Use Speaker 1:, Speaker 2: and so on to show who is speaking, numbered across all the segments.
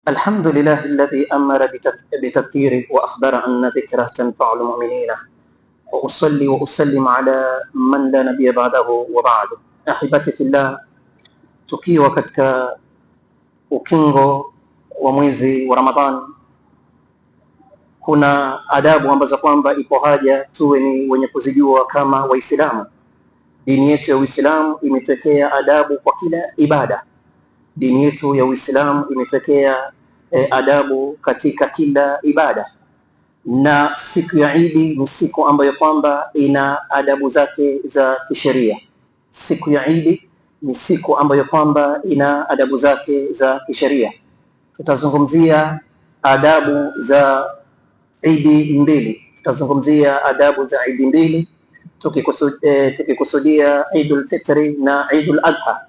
Speaker 1: الحمد لله الذي أمر بتذكيره وأخبر أن ذكره تنفع المؤمنين، وأصلي وأسلم على من لا نبي بعده وبعده. Ahibati fillah, tukiwa katika ukingo wa mwezi wa Ramadhan, kuna adabu ambazo kwamba ipo haja tuwe ni wenye kuzijua kama Waislamu. Dini yetu ya Uislamu imetwekea adabu kwa kila ibada. Dini yetu ya Uislamu imetwekea adabu katika kila ibada, na siku ya Idi ni siku ambayo kwamba ina adabu zake za kisheria. Siku ya Idi ni siku ambayo kwamba ina adabu zake za kisheria. Tutazungumzia adabu za Idi mbili, tutazungumzia adabu za Idi mbili tukikusudia Idul Fitri na Idul Adha.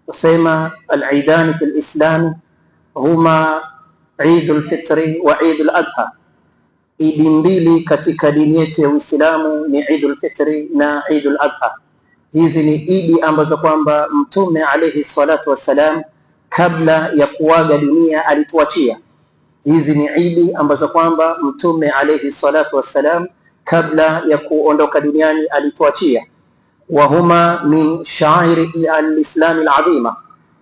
Speaker 1: Tusema al-Idani fi al-Islam huma Idul Fitri wa Idul Adha. Idi mbili katika dini yetu ya Uislamu ni Idul Fitri na Idul Adha. Hizi ni idi ambazo kwamba Mtume alayhi salatu wassalam kabla ya kuaga dunia alituachia. Hizi ni idi ambazo kwamba Mtume alayhi salatu wassalam kabla ya kuondoka duniani alituachia. Wahuma min sha'airi al-Islam al-azima,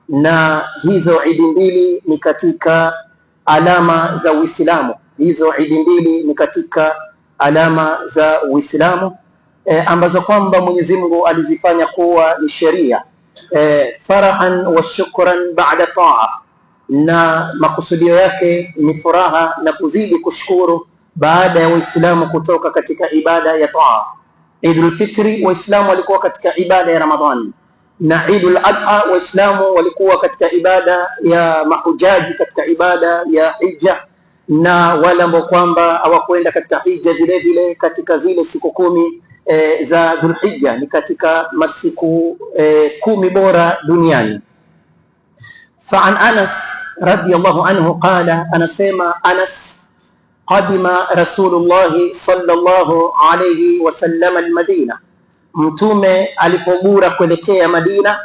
Speaker 1: na hizo idi mbili ni katika alama za Uislamu. Hizo idi mbili ni katika alama za Uislamu ambazo kwamba Mwenyezi Mungu alizifanya kuwa ni sheria, farahan wa shukran ba'da ta'a, na makusudio yake ni furaha na kuzidi kushukuru baada ya Waislamu kutoka katika ibada ya ta'a. Idul Fitri Waislamu walikuwa katika ibada ya Ramadhani, na Idul Adha Waislamu walikuwa katika ibada ya mahujaji, katika ibada ya hija, na wale ambao kwamba hawakwenda katika hija vile vile katika zile siku 10 za Dhulhijja, ni katika masiku 10 bora duniani. Fa'an Anas radiyallahu anhu qala, anasema Anas, qadima Rasulullah sallallahu alayhi wasallam al-Madina, Mtume alipogura kuelekea Madina,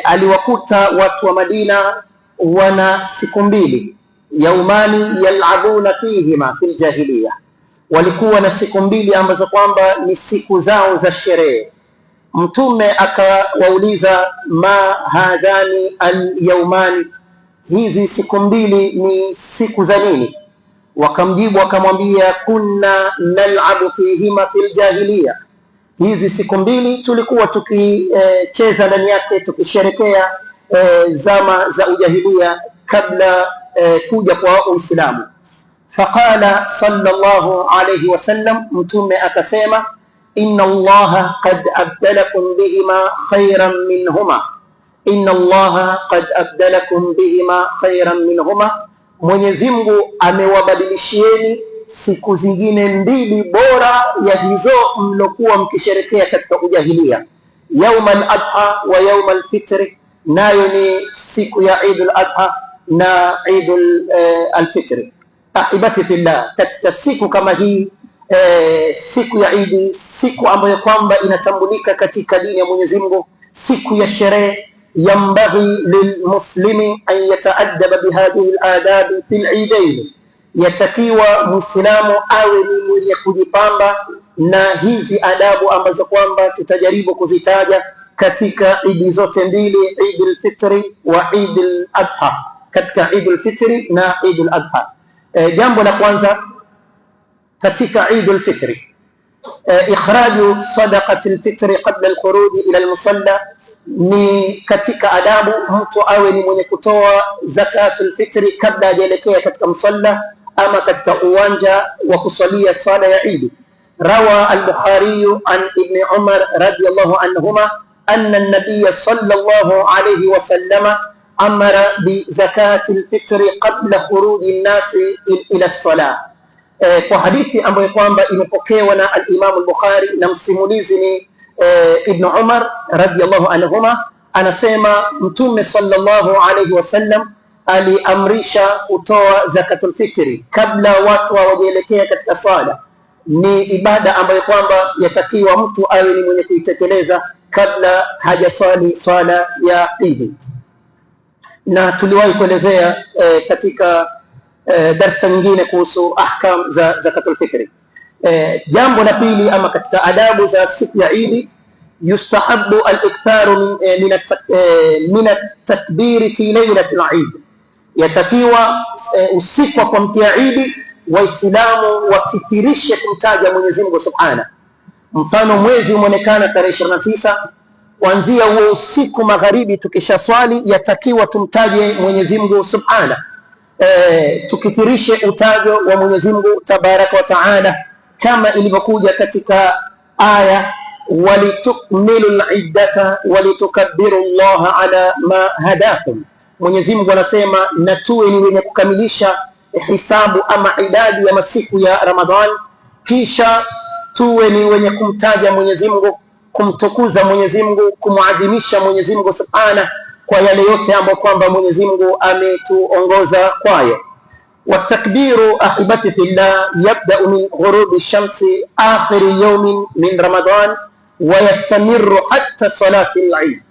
Speaker 1: aliwakuta watu wa Madina wana siku mbili, yaumani yal'abuna fihima fil jahiliya, walikuwa na siku mbili ambazo kwamba ni siku zao za sherehe. Mtume akawauliza, ma hadhani al-yaumani, hizi siku mbili ni siku za nini? Wakamjibu akamwambia, kunna nal'abu fihima fil jahiliya, hizi siku mbili tulikuwa tukicheza ndani yake, tukisherekea zama za ujahilia kabla kuja kwa Uislamu. Faqala sallallahu alayhi wasallam, Mtume akasema, inna Allaha qad abdalakum bihima khayran minhuma, inna Allaha qad abdalakum bihima khayran minhuma, Mwenyezi Mungu amewabadilishieni siku zingine mbili bora ya hizo mlokuwa mkisherekea katika ujahilia, yauma al-adha wa yauma al-fitri, nayo ni siku ya Idul Adha na Idul al-Fitri. Ahibati fillah, katika siku kama hii, siku ya Idi, siku ambayo kwamba inatambulika katika dini ya Mwenyezi Mungu, siku ya sherehe, yambaghi lilmuslimi an yataaddaba bihadhihi al-adabi fi al-idain, yatakiwa Muislamu awe ni mwenye kujipamba na hizi adabu ambazo kwamba tutajaribu kuzitaja katika idi zote mbili, Idul Fitri wa Idul Adha, katika Idul Fitri na Idul Adha. Jambo la kwanza katika Idul Fitri, ikhraju sadaqati al-fitri qabla al-khuruj ila al-musalla, ni katika adabu mtu awe ni mwenye kutoa zakatul fitri kabla hajaelekea katika msalla ama katika uwanja wa kusalia sala ya Idi. Rawa al-Bukhari an Ibn Umar radiyallahu anhuma anna an-nabiy sallallahu alayhi wa sallama amara bi zakati al-fitri qabla khuruji an-nasi ila as-salah. Kwa hadithi ambayo kwamba imepokewa na al-Imam al-Bukhari na msimulizi ni Ibn Umar radiyallahu anhuma, anasema Mtume sallallahu alayhi wasallam aliamrisha kutoa zakatul fitri kabla watu hawajaelekea katika sala. Ni ibada ambayo kwamba yatakiwa mtu awe ni mwenye kuitekeleza kabla hajaswali swala ya Idi. na tuliwahi kuelezea katika darsa nyingine kuhusu ahkam za zakatul fitri. Jambo la pili, ama katika adabu za siku ya Idi, yustahabu al-iktharu min at-takbir fi lailati al-Eid, yatakiwa usiku wa kuamkia Idi Waislamu wakithirishe kumtaja Mwenyezi Mungu Subhanahu. Mfano, mwezi umeonekana tarehe 29, kuanzia huo usiku magharibi tukisha swali yatakiwa tumtaje Mwenyezi Mungu Subhanahu, tukithirishe utajo wa Mwenyezi Mungu Tabaraka wa Taala kama ilivyokuja katika aya walitukmilu al-iddata walitukabbiru Allah ala ma hadakum. Mwenyezi Mungu anasema na tuwe ni wenye kukamilisha hisabu ama idadi ya masiku ya Ramadhan, kisha tuwe ni wenye kumtaja Mwenyezi Mungu, kumtukuza Mwenyezi Mungu, kumuadhimisha Mwenyezi Mungu Subhanahu kwa yale yote ambayo kwamba Mwenyezi Mungu ametuongoza kwayo. Watakbiru ahibati fillah yabda'u min ghurubi shamsi akhir yawmin min Ramadan wa yastamiru hatta salati al-Eid.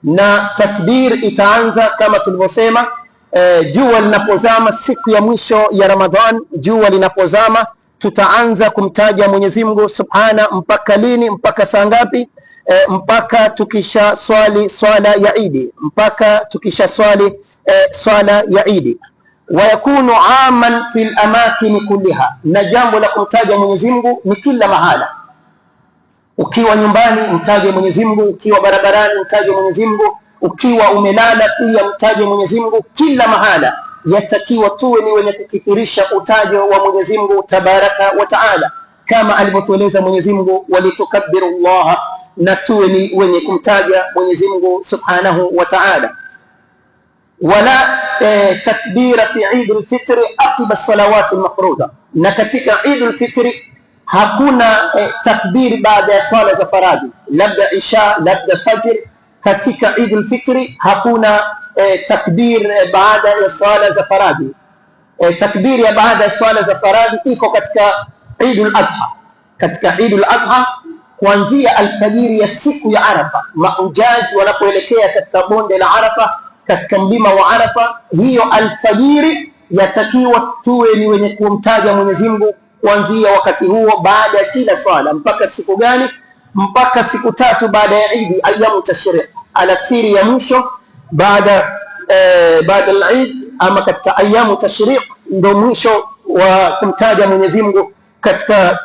Speaker 1: Na takbir itaanza kama tulivyosema jua linapozama siku ya mwisho ya Ramadhan. Jua linapozama tutaanza kumtaja Mwenyezi Mungu Subhana mpaka lini? Mpaka saa ngapi? Mpaka tukisha swali swala ya Idi, mpaka tukisha swali swala ya Idi. Wa yakunu aman fil amakin kulliha, na jambo la kumtaja Mwenyezi Mungu ni kila mahala. Ukiwa nyumbani mtaje Mwenyezi Mungu, ukiwa barabarani mtaje Mwenyezi Mungu, ukiwa umelala pia mtaje Mwenyezi Mungu. Kila mahala yatakiwa tuwe ni wenye kukithirisha utajo wa Mwenyezi Mungu Tabaraka wa Taala kama alivyotueleza Mwenyezi Mungu walitukabbiru Allah, na tuwe ni wenye kumtaja Mwenyezi Mungu Subhanahu wa Taala. Wala takbira fi Eid al-Fitr aqiba salawat al-mafruda, na katika Eid al-Fitr hakuna takbir baada ya swala za faradhi, labda isha, labda fajr. Katika Eid al-Fitr hakuna takbir baada ya swala za faradhi. Takbir ya baada ya swala za faradhi iko katika Eid al-Adha. Katika Eid al-Adha kuanzia alfajiri ya siku ya Arafa, mahujaji wanapoelekea katika bonde la Arafa, katika mlima wa Arafa, hiyo alfajiri yatakiwa tuwe ni wenye kumtaja Mwenyezi Mungu kuanzia wakati huo baada ya kila swala. Mpaka siku gani? Mpaka siku 3 baada ya Eid, ayamu tashriq, alasiri ya mwisho baada al-Eid, ama katika ayamu tashriq ndio mwisho wa kumtaja Mwenyezi Mungu katika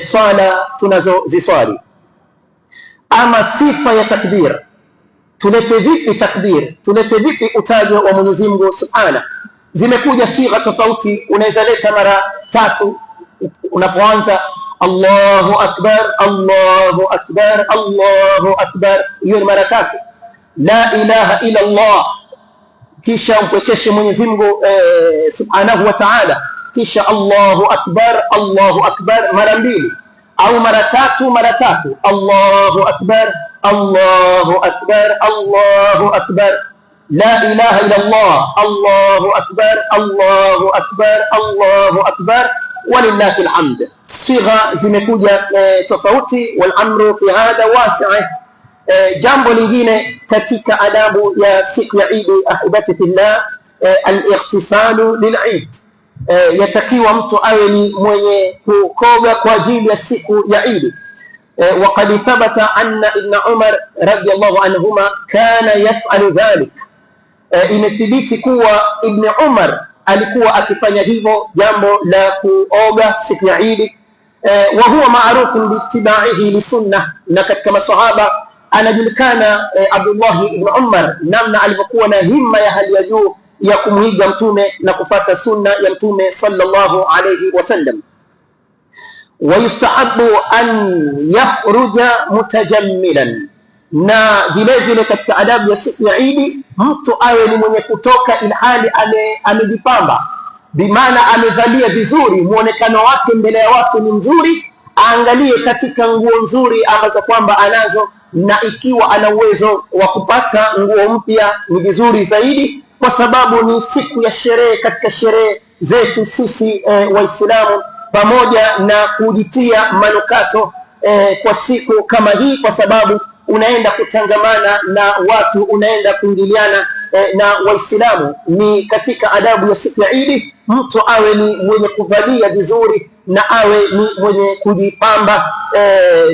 Speaker 1: swala tunazoziswali. Ama sifa ya takbir, tulete vipi takbir, tulete vipi utajo wa Mwenyezi Mungu Subhanahu? Zimekuja sigha tofauti, unaweza leta mara 3 unapoanza Allahu Akbar, Allahu Akbar, Allahu Akbar, hiyo ni mara 3. La ilaha illa Allah, kisha umpwekeshe Mwenyezi Mungu Subhanahu wa Ta'ala, kisha Allahu Akbar, Allahu Akbar mara 2 au mara 3 mara 3. Allahu Akbar, Allahu Akbar, Allahu Akbar, la ilaha illa Allah, Allahu Akbar, Allahu Akbar, Allahu Akbar, walillahi alhamd. Sigha zimekuja tofauti, wal amru fi hadha wasi'. Jambo lingine katika adabu ya siku ya Eid ahibati fillah, al-ightisalu lil-Eid. Yatakiwa mtu awe ni mwenye kukoga kwa ajili ya siku ya Eid. Waqad thabata anna ibn Umar radiyallahu anhuma kana yaf'alu dhalik, imethibiti kuwa Ibn Umar alikuwa akifanya hivyo, jambo la kuoga siku ya Eid. Wa huwa ma'rufun biittibaihi li sunnah, na katika masahaba anajulikana Abdullah ibn Umar namna alivyokuwa na himma ya hali ya juu ya kumuiga mtume na kufata sunna ya mtume sallallahu alayhi wasallam. Wa yustahabu an yakhruja mutajammilan, na vile vile katika adabu ya siku ya Eid mtu awe ni mwenye kutoka ilhali amejipamba, bimaana amevalia vizuri, muonekano wake mbele ya watu ni mzuri, aangalie katika nguo nzuri ambazo kwamba anazo, na ikiwa ana uwezo wa kupata nguo mpya ni vizuri zaidi, kwa sababu ni siku ya sherehe katika sherehe zetu sisi Waislamu, pamoja na kujitia manukato kwa siku kama hii, kwa sababu unaenda kutangamana na watu, unaenda kuingiliana na Waislamu, ni katika adabu ya siku ya Idi mtu awe ni mwenye kuvalia vizuri na awe ni mwenye kujipamba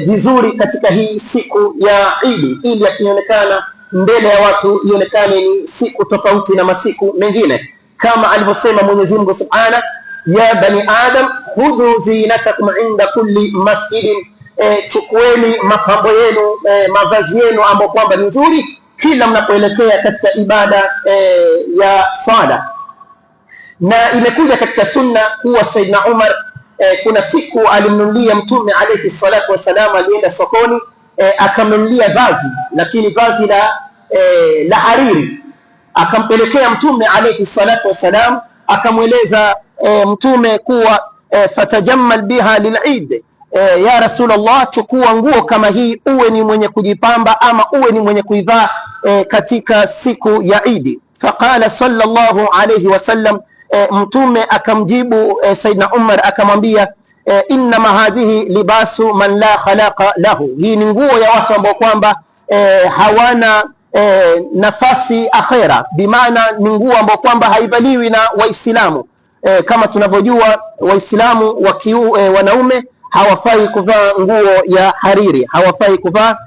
Speaker 1: vizuri katika hii siku ya Idi, ili akionekana mbele ya watu ionekane ni siku tofauti na masiku mengine, kama alivyosema Mwenyezi Mungu Subhanahu, ya bani Adam khudhu zinatakum inda kulli masjidin, chukueni mapambo yenu, mavazi yenu ambayo kwamba ni nzuri kila mnapoelekea katika ibada ya sala. Na imekuja katika sunna kuwa Saidna Umar kuna siku alimnunulia Mtume alayhi salatu wasalam, alienda sokoni akamnunulia vazi, lakini vazi la hariri, akampelekea Mtume alayhi salatu wasalam, akamweleza Mtume kuwa fatajammal biha lil'id, ya Rasulullah, chukua nguo kama hii uwe ni mwenye kujipamba ama uwe ni mwenye kuivaa katika siku ya Idi. Faqala sallallahu alayhi wasallam, Mtume akamjibu Saidna Umar akamwambia, innama hadhihi libasu man la khalaqa lahu, hii ni nguo ya watu ambao kwamba hawana nafasi akhera, bimaana ni nguo ambao kwamba haivaliwi na Waislamu. Kama tunavyojua Waislamu wanaume hawafai kuvaa nguo ya hariri, hawafai kuvaa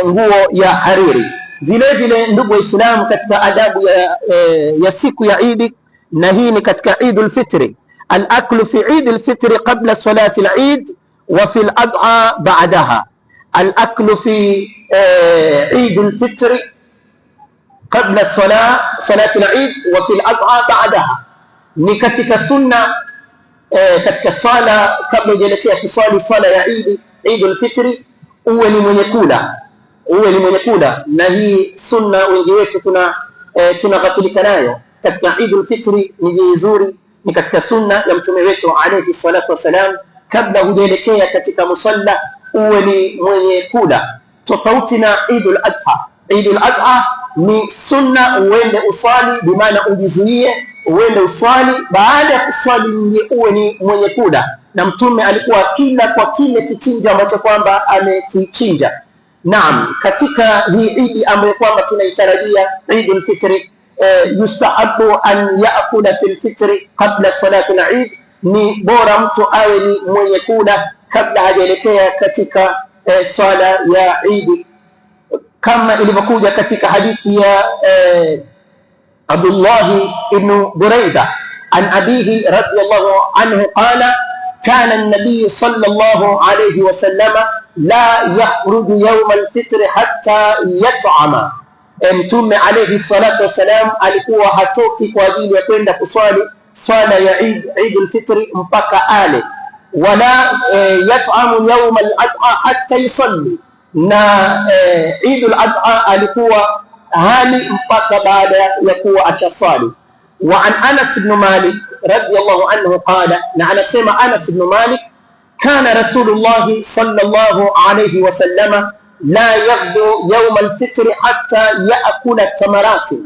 Speaker 1: nguo ya hariri. Vile vile ndugu Waislamu, katika adabu ya siku ya Idi, na hii ni katika Idul Fitri, al-aklu fi Idul Fitri qabla salati al-Eid wa fi al-adha ba'daha. Al-aklu fi Idul Fitri qabla salati al-Eid wa fi al-adha ba'daha, ni katika sunna katika sala kabla hujaelekea kusali sala ya Idul Fitri, uwe ni mwenye kula, uwe ni mwenye kula. Na hii sunna wengi wetu tunaghafilika nayo. Katika Idul Fitri ni vizuri, ni katika sunna ya mtume wetu alayhi salatu wasalam, kabla hujaelekea katika musalla uwe ni mwenye kula, tofauti na Idul Adha. Idul Adha ni sunna uende usali, bimaana ujizuie uende uswali, baada ya kuswali uwe ni mwenye kula, na mtume alikuwa kila kwa kile kichinja ambacho kwamba amekichinja. Naam, katika hii Idi ambayo kwamba tunaitarajia Idul Fitri, yustahabu an yaakula fil fitri qabla salati al-Eid, ni bora mtu awe ni mwenye kula kabla hajaelekea katika swala ya Idi, kama ilivyokuja katika hadithi ya Abdullah ibn Buraida an abihi radiyallahu anhu qala kana an-nabiy sallallahu alayhi wa sallam la yakhruju yawm al-fitr hatta yat'ama, Mtume alayhi salatu wasalam alikuwa hatoki kwa ajili ya kwenda kuswali swala ya Eid al-Fitr mpaka ale, wala yat'amu yawm al-adha hatta yusalli, na Eid al-Adha alikuwa hali mpaka baada ya kuwa ashasali. Wa an Anas ibn Malik radiyallahu anhu qala, na anasema Anas ibn Malik, kana Rasulullah sallallahu alayhi wa sallama la yaghdu yawm al-fitr hatta yaakula tamarati,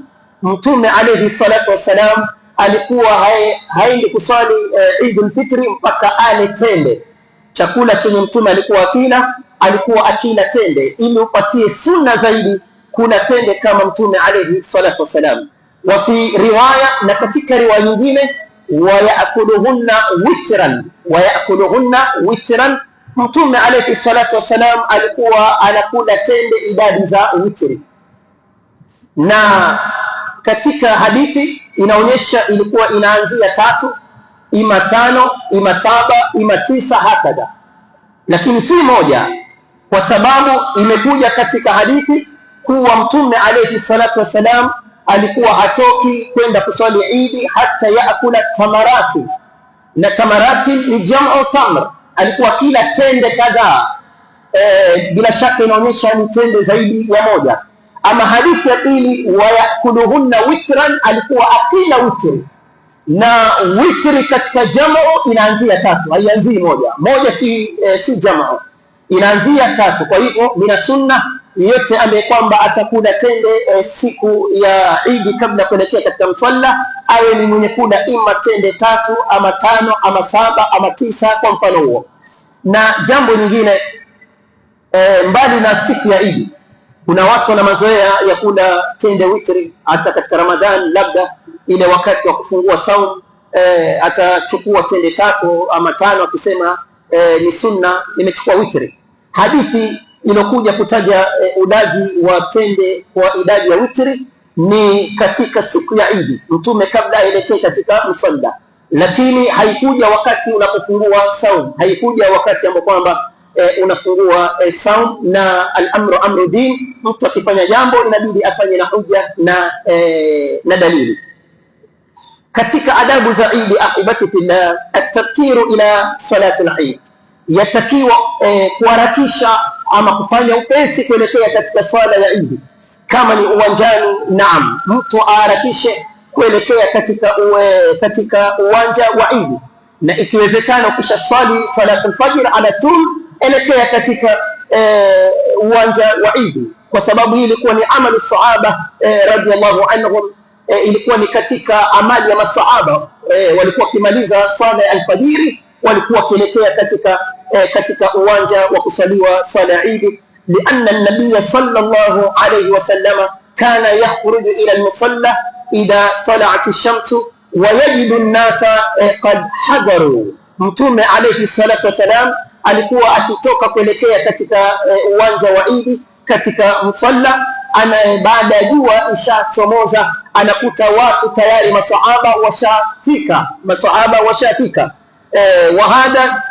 Speaker 1: Mtume alayhi salatu wasalam alikuwa haendi kusali Eid al-Fitr mpaka ale tende. Chakula chenye Mtume alikuwa akila tende, ili upatie sunna zaidi kuna tende kama Mtume alayhi salatu wasalam. Wa fi riwaya, na katika riwaya nyingine, wa yaakuluhunna witran, Mtume alayhi salatu wasalam alikuwa anakula tende idadi za witri. Na katika hadithi inaonyesha ilikuwa inaanzia 3, ima 5, ima 7, ima 9, hakada, lakini si moja, kwa sababu imekuja katika hadithi kuwa Mtume alayhi salatu wasalam alikuwa hatoki kwenda kuswali Eid hata yaakula tamarati, na tamarati ni jamu tamr, alikuwa kila tende kadhaa. Bila shaka inaonyesha ni tende zaidi ya moja. Ama hadithi ya pili, wa yakuluhunna witran, alikuwa akila witri, na witri katika jamu inaanzia 3, haianzii moja, si jamu, inaanzia 3. Kwa hivyo mina sunna yote ambaye kwamba atakula tende siku ya Eid kabla kuelekea katika msalla, awe ni mwenye kula ima tende 3 ama 5 ama 7 ama 9 kwa mfano huo. Na jambo lingine mbali na siku ya Eid, Kuna watu wana mazoea ya kula tende witri hata katika Ramadhani, labda ile wakati wa kufungua saumu atachukua tende 3 ama 5 akisema ni sunna, nimechukua witri. Hadithi inokuja kutaja ulaji wa tende kwa idadi ya witri ni katika siku ya Idi, Mtume kabla aelekee katika msalla, lakini haikuja wakati unapofungua saumu, haikuja wakati ambapo kwamba unafungua saum. Na al-amru amru din, mtu akifanya jambo inabidi afanye na hujja na dalili. Katika adabu za Eid, ahibati fillah, at-tabkiru ila salati al-Eid, yatakiwa kuharakisha ama kufanya upesi kuelekea katika swala ya Eid. Kama ni uwanjani, naam, mtu aharakishe kuelekea katika uwanja wa Eid, na ikiwezekana ukisha swali salatu al-fajr ala tul elekea katika uwanja wa Eid, kwa sababu hii ilikuwa ni amali sahaba radhiyallahu anhum. Ilikuwa ni katika amali ya masahaba, walikuwa kimaliza swala ya alfajiri walikuwa kielekea katika uwanja wa kusaliwa swala ya Eid, lianna an-nabiy sallallahu alayhi wasallam kana yakhruju ila al-musalla idha tala'at ash-shamsu wa yajidu an-nasa qad hadaru. Mtume alayhi salatu wasalam alikuwa akitoka kuelekea katika uwanja wa Eid katika musalla, baada ya jua ishachomoza anakuta watu tayari masahaba washafika. Wa hada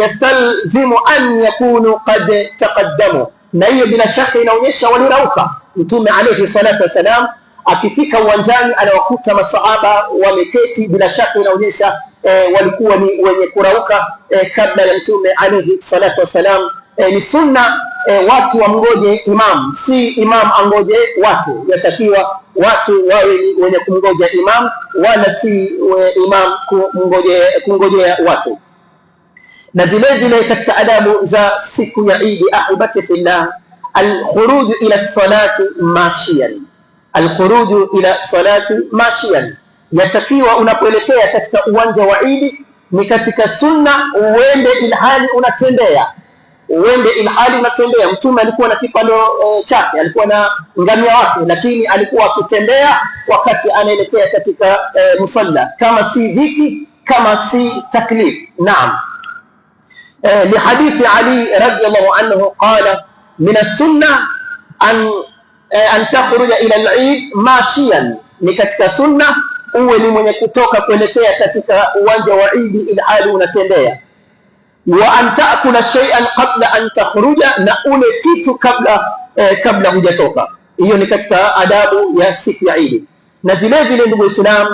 Speaker 1: yastalzimu an yakunu qad taqaddamu, na hiyo bila shaka inaonyesha walirauka. Mtume alayhi salatu wasalam akifika uwanjani anawakuta masahaba wameketi, bila shaka inaonyesha walikuwa ni wenye kurauka kabla ya Mtume alayhi salatu wasalam. Ni sunna watu wamngoje imam, si imam angoje watu. Yatakiwa watu wawe ni wenye kumngoja imam, wala si imam kumngojea watu. Na vile vile katika adabu za siku ya Eid, ahibati fillah, al-khuruj ila salati mashiyan. Al-khuruj ila salati mashiyan, yatakiwa unapoelekea katika uwanja wa Eid ni katika sunna uende ilhali unatembea. Mtume alikuwa na kipando chake, alikuwa na ngamia wake, lakini alikuwa akitembea wakati anaelekea katika musalla, kama si dhiki, kama si taklif. Naam, lihadithi Ali radhiyallahu anhu qala min as-sunnah an takhruja ila al-Eid mashiyan, ni katika sunna uwe ni mwenye kutoka kuelekea katika uwanja wa Eid ilhali unatembea. Wa an ta'kula shay'an qabla an takhruja, na ule kitu kabla hujatoka. Hiyo ni katika adabu ya siku ya Eid. Na vile vile ndugu Islam,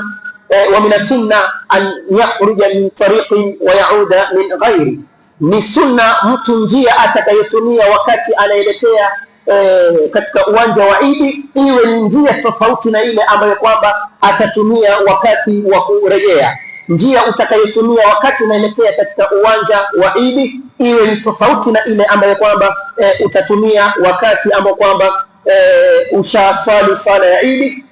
Speaker 1: wa min as-sunna an yakhruja min tariqin wa ya'uda min ghairi, ni sunna mtu njia atakayotumia wakati anaelekea katika uwanja wa Eid iwe ni njia tofauti na ile ambayo kwamba atatumia wakati wa kurejea. Njia utakayotumia wakati unaelekea katika uwanja wa Eid iwe ni tofauti na ile ambayo kwamba utatumia wakati ambao kwamba ushaswali swala ya Eid,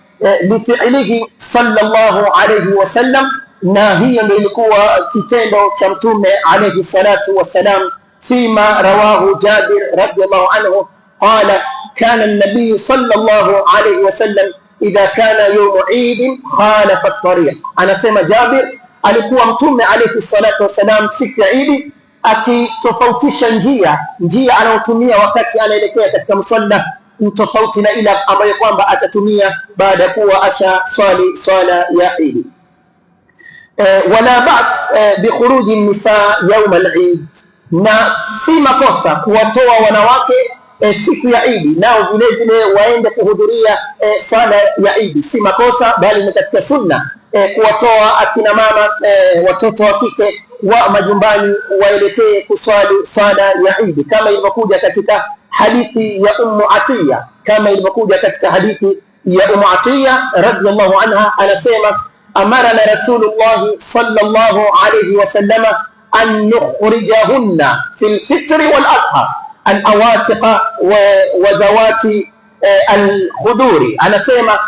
Speaker 1: lifi'lihi sallallahu alayhi wasallam. Na hiyo ndio ilikuwa kitendo cha Mtume alayhi salatu wasalam, fima rawahu Jabir radhiyallahu anhu qala kana an-nabiy sallallahu alayhi wasallam idha kana yawm Eid khalafa at-tariq. Anasema Jabir, alikuwa Mtume alayhi salatu wasalam siku ya Eid akitofautisha njia anayotumia wakati anaelekea katika musalla tofauti na ile ambayo kwamba atatumia baada ya kuwa asha swali swala ya Eid. Wala bas bi khuruji an-nisa yawm al-Eid, na si makosa kuwatoa wanawake siku ya Eid nao vile vile waende kuhudhuria swala ya Eid. Si makosa, bali ni katika sunna kuwatoa akina mama, watoto wa kike wa majumbani waelekee kuswali swala ya Eid, kama ilivyokuja katika hadithi ya Ummu Atiya radhiyallahu anha. Anasema amarana Rasulullah sallallahu alayhi wasallam an nukhrijahunna fil fitri wal adha al-awatiqa wa zawati al-khuduri. Anasema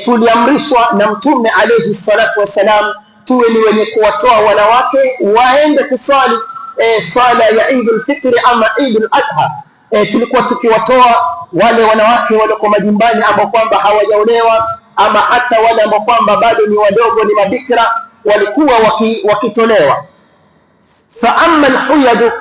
Speaker 1: tuliamrishwa na Mtume alayhi salatu wasalam tuwe ni wenye kuwatoa wanawake waende kuswali swala ya Eid al-Fitr ama Eid al-Adha. tulikuwa tukiwatoa wale wanawake walioko majumbani ambao kwamba hawajaolewa, ama hata wale ambao kwamba bado ni wadogo, ni mabikra, walikuwa wakitolewa. Fa amma alhuyad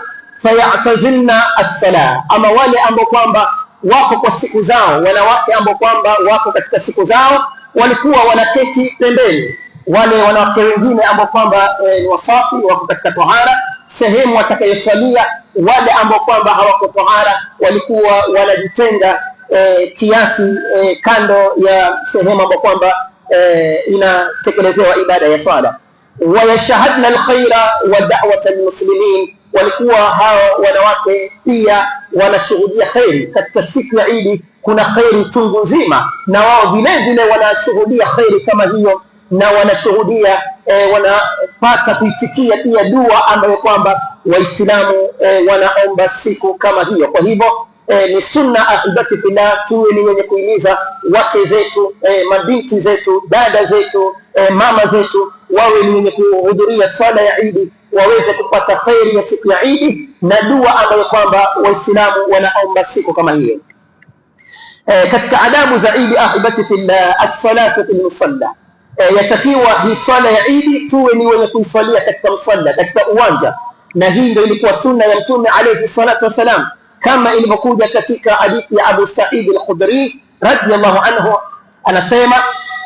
Speaker 1: fayatazilna as-salah, ama wale ambao kwamba wako kwa siku zao, wanawake ambao kwamba wako katika siku zao, walikuwa wanaketi pembeni. Wale wanawake wengine ambao kwamba ni wasafi, wako katika tahara, sehemu watakayosalia. Wale ambao kwamba hawako tahara walikuwa wanajitenga kiasi kando ya sehemu ambayo kwamba inatekelezewa ibada ya swala. Wayashhadna alkhaira wa da'wat almuslimin, walikuwa hao wanawake pia wanashuhudia khairi katika siku ya Idi. Kuna khairi chungu nzima, na wao vile vile wanashuhudia khairi kama hiyo, na wanashuhudia wanapata kuitikia pia dua ambayo kwamba Waislamu wanaomba siku kama hiyo. Kwa hivyo ni sunna ahibati fillah, tuwe ni wenye kuhimiza wake zetu, mabinti zetu, dada zetu, mama zetu, wawe ni wenye kuhudhuria swala ya Idi, waweze kupata khairi ya siku ya Idi na dua ambayo kwamba Waislamu wanaomba siku kama hiyo. Katika adabu za Idi ahibati fillah, as-salatu fil musalla, yatakiwa hii swala ya Idi tuwe ni wenye kuiswalia katika musalla, katika uwanja. Na hii ndio ilikuwa sunna ya Mtume alayhi salatu wasalam, kama ilivyokuja katika hadithi ya Abu Sa'id al-Khudri radiyallahu anhu, anasema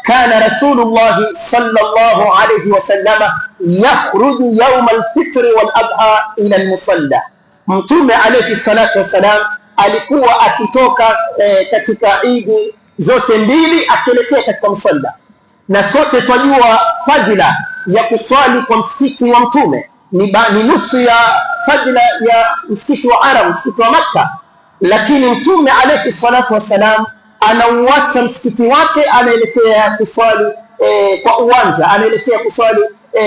Speaker 1: kana Rasulullah sallallahu alayhi wasallam yakhruju yawm al-fitr wal adha ila al-musalla. Mtume alayhi salatu wasalam alikuwa akitoka katika Idi zote mbili akielekea katika musalla, na sote twajua fadhila ya kuswali kwa msikiti wa Mtume ni nusu ya fadhila ya msikiti wa Arab, msikiti wa Makka. Lakini Mtume alayhi salatu wasalam anauacha msikiti wake, anaelekea kuswali kwa uwanja, anaelekea kuswali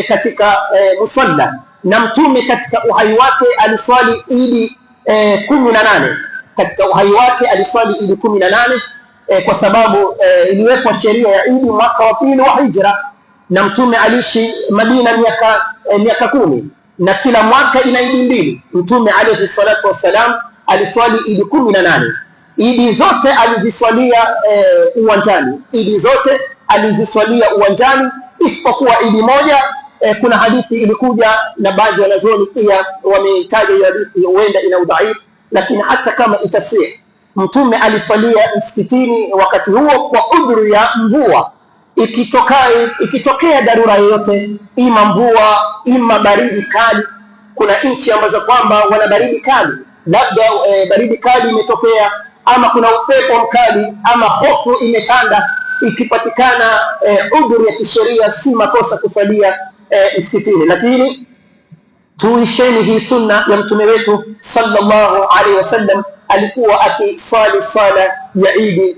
Speaker 1: katika musalla. Na Mtume katika uhai wake aliswali Idi 18. Katika uhai wake aliswali Idi 18 kwa sababu iliwekwa sheria ya Idi mwaka wa pili wa hijra, na Mtume aliishi Madina miaka 10, na kila mwaka ina Idi mbili. Mtume alayhi salatu wasalam aliswali Idi 18. Idi zote aliziswalia uwanjani, Idi zote aliziswalia uwanjani isipokuwa Idi moja. Kuna hadithi ilikuja na baadhi ya wanazuoni pia wametaja hiyo hadithi, huenda ina udhaifu, lakini hata kama itasih, Mtume aliswalia msikitini wakati huo kwa udhuru ya mvua. Ikitokea dharura yoyote, ima mvua, ima baridi kali. Kuna nchi ambazo kwamba wana baridi kali, labda baridi kali imetokea, ama kuna upepo mkali, ama hofu imetanda. Ikipatikana udhuru ya kisheria, si makosa kusalia msikitini. Lakini tuisheni hii sunna ya mtume wetu sallallahu alaihi wasallam, alikuwa akiswali swala ya Idi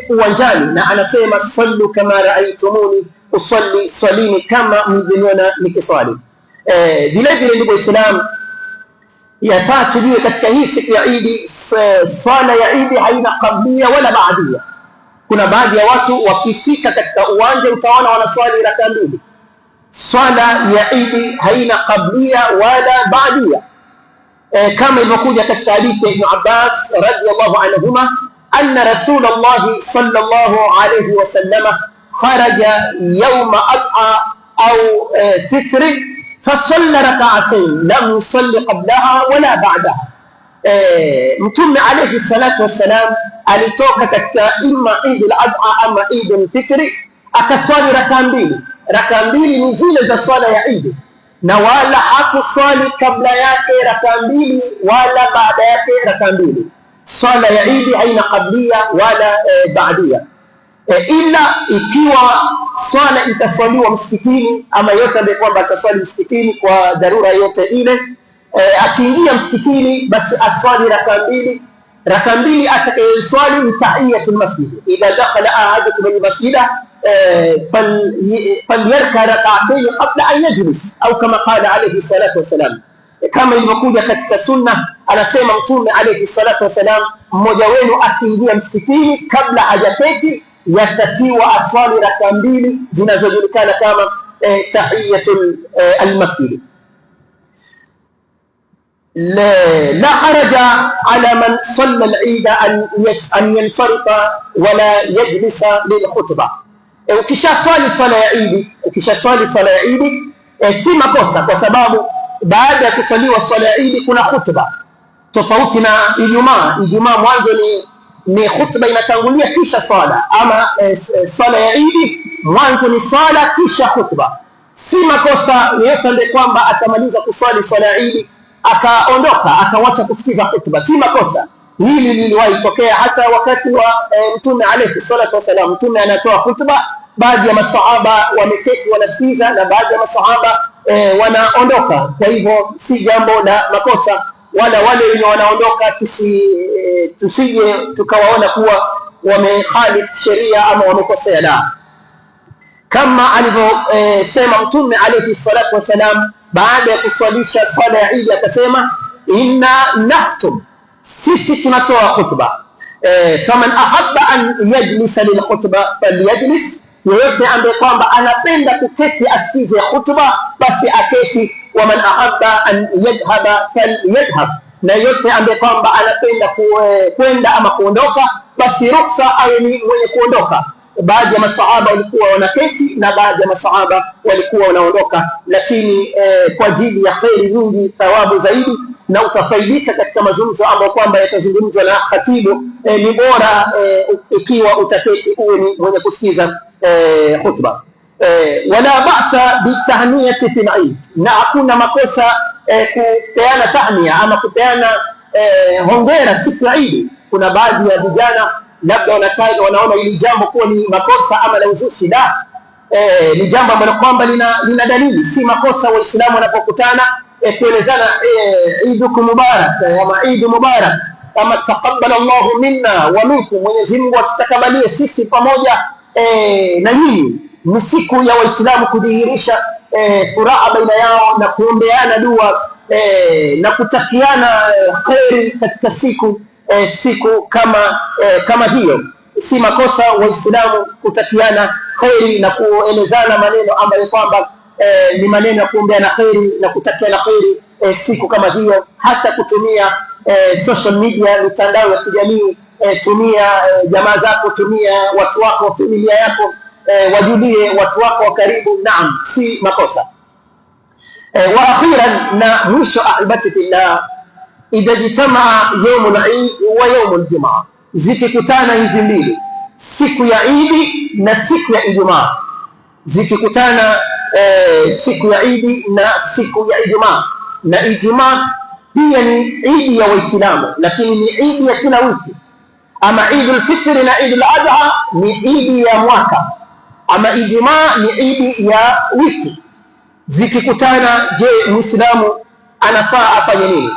Speaker 1: uwanjani, na anasema sallu kama raaitumuni usalli, swalini kama mlivyoniona nikiswali. Vile vile ndugu Waislamu, yafaa tujue katika hii siku ya Idi, swala ya Idi haina qablia wala baadia. Kuna baadhi ya watu wakifika katika uwanja utaona wanaswali raka mbili. Swala ya Idi haina qablia wala baadia, kama ilivyokuja katika hadithi ya Ibn Abbas radiyallahu anhuma anna Rasulullah sallallahu alayhi wasallam kharaja yawma adha au fitr fasalla rak'atayn lam yusalli qablaha wala ba'daha. Mtume alayhi salatu wassalam alitoka katika imma Eid al-Adha ama Eid al-Fitr, akaswali raka mbili. Raka mbili ni zile za swala ya Eid, na wala hakuswali kabla yake raka mbili wala baada yake raka mbili. Swala ya Eid haina qablia wala baadia, ila ikiwa swala itaswaliwa msikitini, ama yote ambaye kwamba ataswali msikitini kwa dharura yote ile, akiingia msikitini basi aswali raka mbili. Raka mbili atakayeswali ni tahiyatul masjid. Idha dakhala ahadukum al-masjida falyarka rak'atayn qabla an yajlis, au kama qala alayhi salatu wasalam, kama ilivyokuja katika sunna. Anasema Mtume alayhi salatu wasalam, mmoja wenu akiingia msikitini kabla hajaketi, yatakiwa aswali raka mbili zinazojulikana kama tahiyatul almasjid. لا حرج على من صلى العيد أن ينصرف ولا يجلس للخطبة. Ukishaswali swala ya Eid si makosa, kwa sababu baada ya kusaliwa swala ya Eid kuna khutba, tofauti na Ijumaa. Ijumaa mwanzo ni khutba inatangulia kisha swala, ama swala ya Eid mwanzo ni swala kisha khutba. Si makosa yeyote ndiye kwamba atamaliza kuswali swala ya Eid akaondoka akawacha kusikiza khutba, si makosa. Hili liliwahi tokea hata wakati wa Mtume alayhi salatu wasalam. Mtume anatoa khutba, baadhi ya masahaba wameketi wanasikiza na baadhi ya masahaba wanaondoka. Kwa hivyo si jambo la makosa, wala wale wenye wanaondoka tusije tukawaona kuwa wamehalifu sheria ama wamekosea. La, kama alivyosema Mtume alayhi salatu wasalam baada ya kuswalisha swala ya Eid akasema, inna nakhtum, sisi tunatoa khutba. Faman ahabba an yajlisa lilkhutba falyajlis, yeyote ambaye kwamba anapenda kuketi asikize khutba basi aketi. Waman ahabba an yadhhaba falyadhhab, na yeyote ambaye kwamba anapenda kwenda ama kuondoka basi ruksa awe ni mwenye kuondoka. Baadhi ya masahaba walikuwa wanaketi na baadhi ya masahaba walikuwa wanaondoka, lakini kwa ajili ya khairi nyingi, thawabu zaidi, na utafaidika katika mazungumzo ambayo kwamba yatazungumzwa na khatibu, ni bora ikiwa utaketi uwe ni mwenye kusikiza khutba. Wala ba'sa bitahniyati fil Eid, na hakuna makosa kupeana tahnia ama kupeana hongera siku ya Eid. Kuna baadhi ya vijana labda wanaona hili jambo kuwa ni makosa ama la uzushi. La, ni jambo ambalo kwamba lina dalili. Si makosa Waislamu wanapokutana kuelezana Eidukum mubarak ama Eid mubarak, ama taqabbala Allahu minna wa minkum, Mwenyezi Mungu atutakabalie sisi pamoja na nyinyi. Ni siku ya Waislamu kudhihirisha furaha baina yao na kuombeana dua na kutakiana khairi katika siku kama hiyo. Si makosa Waislamu kutakiana khairi na kuelezana maneno ambayo kwamba ni maneno ya kuombeana khairi na kutakiana khairi siku kama hiyo. Hata kutumia social media, mitandao ya kijamii, tumia jamaa zako, tumia watu wako, familia yako, wajulie watu wako wa karibu. Naam, si makosa. Wa akhiran, na mwisho, ahibati fillah, idha jitamaa yaumul Eid wa yaumul Jumaa, zikikutana hizi mbili, siku ya Eid na siku ya Ijumaa, zikikutana siku ya Eid na siku ya Ijumaa. Na Ijumaa pia ni Eid ya Waislamu, lakini ni Eid ya kila wiki. Ama Eidul Fitr na Eidul Adha ni Eid ya mwaka, ama Ijumaa ni Eid ya wiki. Zikikutana, je, Muislamu anafaa afanye nini?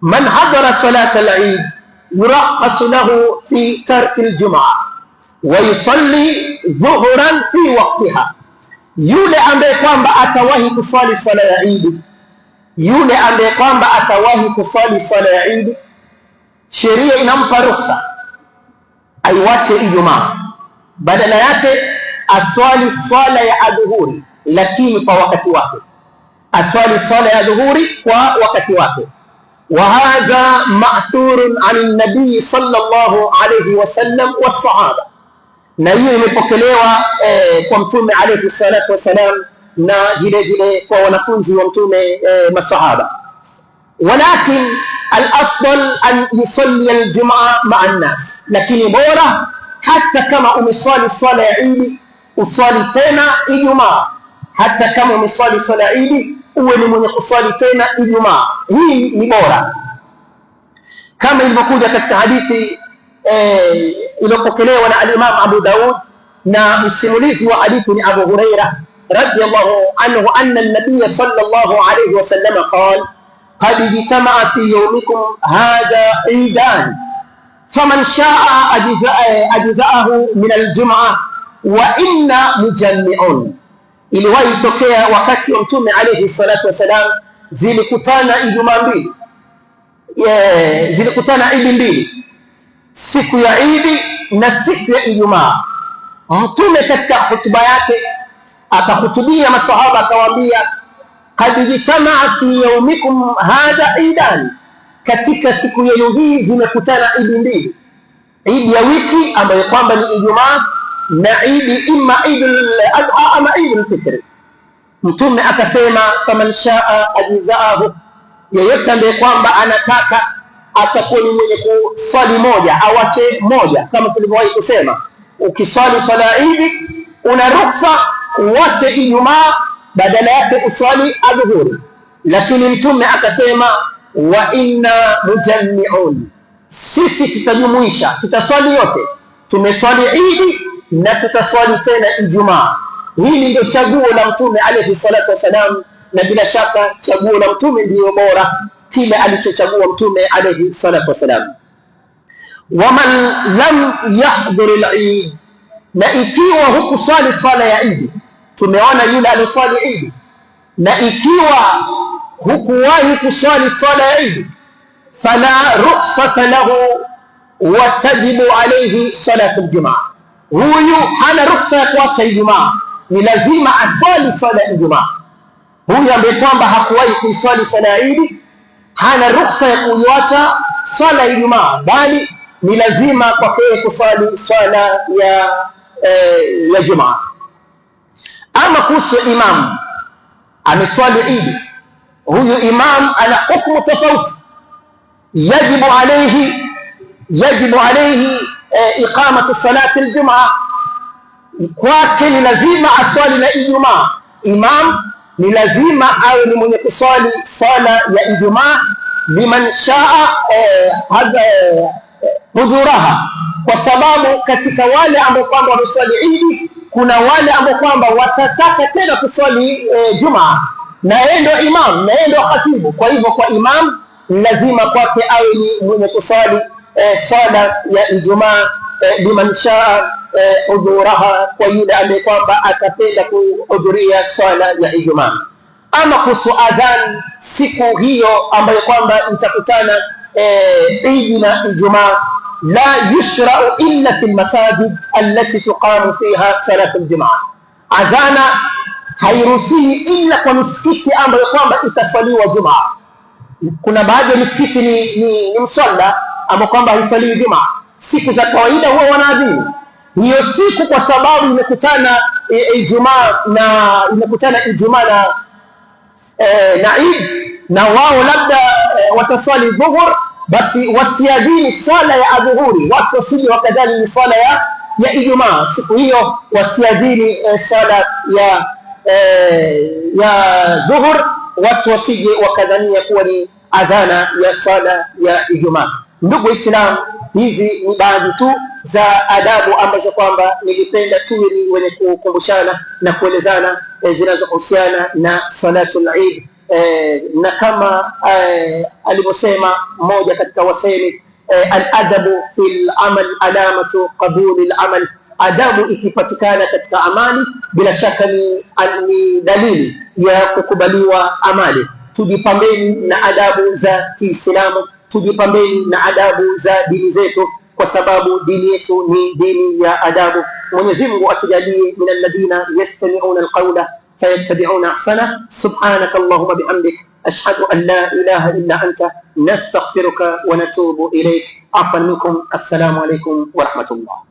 Speaker 1: Man hadara salat al-Eid yuraqas lahu fi tark al-Jum'ah wa yusalli dhuhran fi waqtiha. Yule ambaye kwamba atawahi kusali swala ya Eid, yule ambaye kwamba atawahi kusali swala ya Eid, sheria inampa ruhusa aiwache Ijumaa, badala yake aswali swala ya adhuhuri, lakini kwa wakati wake. Aswali swala ya adhuhuri kwa wakati wake. وهذا مأثور عن النبي صلى الله عليه وسلم والصحابة, na hiyo imepokelewa kwa Mtume alayhi salatu wasalam na vile vile kwa wanafunzi wa Mtume masahaba. Walakin al-afdal an yusalli al-jum'a ma'a an-nas, lakini bora hata kama umeswali swala ya Eid uswali tena Ijumaa. Hata kama umeswali swala ya Eid uwe ni mwenye kuswali tena Ijumaa. Hii ni bora, kama ilivyokuja katika hadithi iliyopokelewa na al-Imam Abu Daud, na msimulizi wa hadithi ni Abu Huraira radiyallahu anhu, anna an-nabiy sallallahu alayhi wasallam qala qad ijtama'a fi yawmikum hadha eidan faman sha'a ajza'ahu min al-jum'ah wa inna mujammi'un. Iliwahi tokea wakati wa Mtume alayhi salatu wasalam, zilikutana Ijumaa mbili, zilikutana Eid mbili, siku ya Eid na siku ya Ijumaa. Mtume katika hutuba yake akahutubia masahaba akawaambia, qad jitamaa fi yawmikum hadha idan, katika siku yenu hii zimekutana idi mbili, idi ya wiki ambayo kwamba ni Ijumaa na idi imma idul adha ama idul fitri. Mtume akasema faman shaa ajzaahu, yeyote ambaye kwamba anataka atakuwa ni mwenye kuswali moja awache moja, kama tulivyowahi kusema ukiswali swala idi una ruksa uwache Ijumaa, badala yake uswali adhuhuri. Lakini Mtume akasema wa inna mujammi'un, sisi tutajumuisha, tutaswali yote, tumeswali idi na tutaswali tena Ijumaa. Hili ndio chaguo la Mtume alayhi salatu wasalam, na bila shaka chaguo la Mtume ndiyo bora kile alichochagua Mtume alayhi salatu wasalam. Waman lam yahdhur al-eid, na ikiwa hukuswali swala ya idi, tumeona yule aliswali idi, na ikiwa hukuwahi kuswali swala ya idi, fala rukhsata lahu wa tajibu alayhi salatu al-jumaa, huyu hana ruksa ya kuacha Ijumaa, ni lazima aswali swala ya Ijumaa. Huyu ambaye kwamba hakuwahi kuiswali swala ya idi hana ruksa ya kuiacha swala ya Ijumaa, bali ni lazima kwake kuswali swala ya Jumaa. Ama kuhusu imam ameswali idi, huyu imam ana hukumu tofauti. yajibu alayhi iqamatu salati aljumaa, kwake ni lazima aswali na Ijumaa. Imam ni lazima awe ni mwenye kuswali swala ya Ijumaa, liman shaa huduraha, kwa sababu katika wale ambao kwamba wameswali idi kuna wale ambao kwamba watataka tena kuswali Jumaa, na yeye ndio imam, na yeye ndio khatibu. Kwa hivyo kwa imam ni lazima kwake awe ni mwenye kuswali swala ya Ijumaa, liman shaa huduraha, kwa yule ambaye kwamba atapenda kuhudhuria swala ya Ijumaa. Ama kuhusu adhan siku hiyo ambayo kwamba itakutana idi na Ijumaa, la yushra'u illa fi almasajid allati tuqamu fiha salatu aljumaa, adhana hairuhusiwi illa kwa misikiti ambayo kwamba itaswaliwa Jumaa. Kuna baadhi ya misikiti ni msalla ambao kwamba haiswaliwi Jumaa, siku za kawaida huwa wanaadhini hiyo siku, kwa sababu imekutana Ijumaa na Eid, na wao labda wataswali dhuhur, basi wasiadhini swala ya adhuhuri, watu wasije wakadhani ni swala ya Ijumaa. Siku hiyo wasiadhini swala ya dhuhur, watu wasije wakadhania kuwa ni adhana ya swala ya Ijumaa. Ndugu Waislamu, hizi ni baadhi tu za adabu ambazo kwamba nilipenda tuwe ni wenye kukumbushana na kuelezana zinazohusiana na salatul Eid. Na kama alivyosema mmoja katika wasemi, al-adabu fil amal alamatu qabuli al-amal, adabu ikipatikana katika amali bila shaka ni dalili ya kukubaliwa amali. Tujipambeni na adabu za Kiislamu, tujipambeni na adabu za dini zetu, kwa sababu dini yetu ni dini ya adabu. Mwenyezi Mungu atujalie min alladhina yastami'una alqawla fayattabi'una ahsana. Subhanaka Allahumma bihamdik, ashhadu an la ilaha illa anta, nastaghfiruka wa natubu ilayk. Afwan minkum. Assalamu alaykum wa rahmatullah.